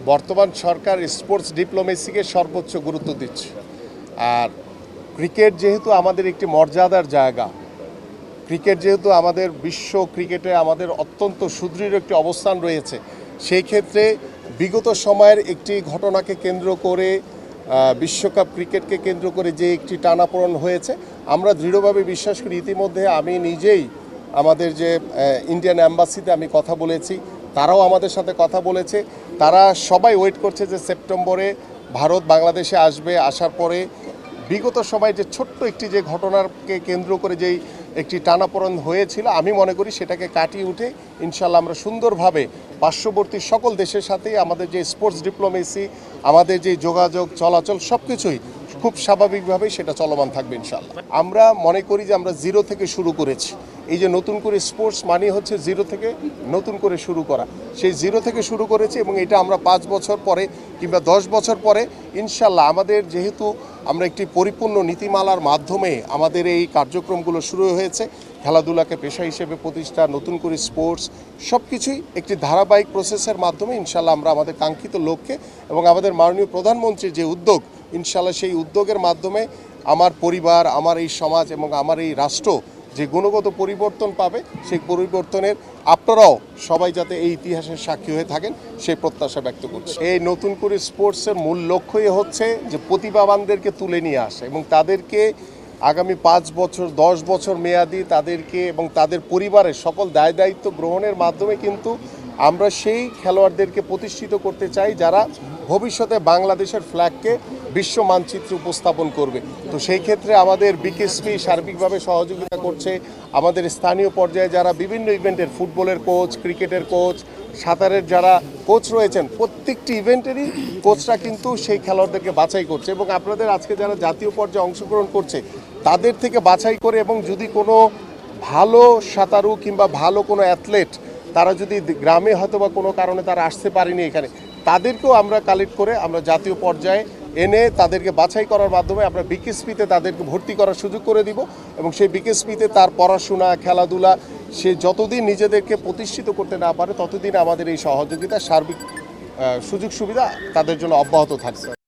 বর্তমান সরকার স্পোর্টস ডিপ্লোমেসিকে সর্বোচ্চ গুরুত্ব দিচ্ছে। আর ক্রিকেট যেহেতু আমাদের একটি মর্যাদার জায়গা, ক্রিকেট যেহেতু আমাদের বিশ্ব ক্রিকেটে আমাদের অত্যন্ত সুদৃঢ় একটি অবস্থান রয়েছে, সেই ক্ষেত্রে বিগত সময়ের একটি ঘটনাকে কেন্দ্র করে বিশ্বকাপ ক্রিকেটকে কেন্দ্র করে যে একটি টানাপোড়েন হয়েছে, আমরা দৃঢ়ভাবে বিশ্বাস করি। ইতিমধ্যে আমি নিজেই আমাদের যে ইন্ডিয়ান অ্যাম্বাসিতে আমি কথা বলেছি, তারাও আমাদের সাথে কথা বলেছে। তারা সবাই ওয়েট করছে যে সেপ্টেম্বরে ভারত বাংলাদেশে আসবে, আসার পরে বিগত সময় যে ছোট্ট একটি যে ঘটনাকে কেন্দ্র করে যেই একটি টানাপোড়েন হয়েছিল, আমি মনে করি সেটাকে কাটিয়ে উঠে ইনশাল্লাহ আমরা সুন্দরভাবে পার্শ্ববর্তী সকল দেশের সাথেই আমাদের যে স্পোর্টস ডিপ্লোমেসি, আমাদের যে যোগাযোগ চলাচল সব কিছুই খুব স্বাভাবিকভাবেই সেটা চলমান থাকবে ইনশাল্লাহ। আমরা মনে করি যে আমরা জিরো থেকে শুরু করেছি। এই যে নতুন করে স্পোর্টস মানে হচ্ছে জিরো থেকে নতুন করে শুরু করা, সেই জিরো থেকে শুরু করেছি এবং এটা আমরা 5 বছর পরে কিংবা 10 বছর পরে ইনশাল্লাহ আমাদের যেহেতু আমরা একটি পরিপূর্ণ নীতিমালার মাধ্যমে আমাদের এই কার্যক্রমগুলো শুরু হয়েছে, খেলাধুলাকে পেশা হিসেবে প্রতিষ্ঠা, নতুন করে স্পোর্টস সব কিছুই একটি ধারাবাহিক প্রসেসের মাধ্যমে ইনশাল্লাহ আমরা আমাদের কাঙ্ক্ষিত লক্ষ্যে এবং আমাদের মাননীয় প্রধানমন্ত্রীর যে উদ্যোগ, ইনশাল্লাহ সেই উদ্যোগের মাধ্যমে আমার পরিবার, আমার এই সমাজ এবং আমার এই রাষ্ট্র যে গুণগত পরিবর্তন পাবে, সেই পরিবর্তনের আপনারাও সবাই যাতে এই ইতিহাসের সাক্ষী হয়ে থাকেন সেই প্রত্যাশা ব্যক্ত করছি। এই নতুন করে স্পোর্টসের মূল লক্ষ্যই হচ্ছে যে প্রতিভাবানদেরকে তুলে নিয়ে আসা এবং তাদেরকে আগামী 5 বছর 10 বছর মেয়াদি তাদেরকে এবং তাদের পরিবারের সকল দায় দায়িত্ব গ্রহণের মাধ্যমে কিন্তু আমরা সেই খেলোয়াড়দেরকে প্রতিষ্ঠিত করতে চাই যারা ভবিষ্যতে বাংলাদেশের ফ্ল্যাগকে বিশ্ব মানচিত্রে উপস্থাপন করবে। তো সেই ক্ষেত্রে আমাদের বিকেএসপি সার্বিকভাবে সহযোগিতা করছে। আমাদের স্থানীয় পর্যায়ে যারা বিভিন্ন ইভেন্টের ফুটবলের কোচ, ক্রিকেটের কোচ, সাঁতারের যারা কোচ রয়েছেন, প্রত্যেকটি ইভেন্টেরই কোচরা কিন্তু সেই খেলোয়াড়দেরকে বাছাই করছে এবং আপনাদের আজকে যারা জাতীয় পর্যায়ে অংশগ্রহণ করছে তাদের থেকে বাছাই করে এবং যদি কোনো ভালো সাঁতারু কিংবা ভালো কোনো অ্যাথলেট তারা যদি গ্রামে হয়তো বা কোনো কারণে তারা আসতে পারেনি এখানে, তাদেরকেও আমরা কালেক্ট করে আমরা জাতীয় পর্যায়ে এনে তাদেরকে বাছাই করার মাধ্যমে আমরা বিকেএসপিতে তাদেরকে ভর্তি করার সুযোগ করে দিব এবং সেই বিকেএসপিতে তার পড়াশোনা, খেলাধুলা সে যতদিন নিজেদেরকে প্রতিষ্ঠিত করতে না পারে ততদিন আমাদের এই সহযোগিতা সার্বিক সুযোগ সুবিধা তাদের জন্য অব্যাহত থাকছে।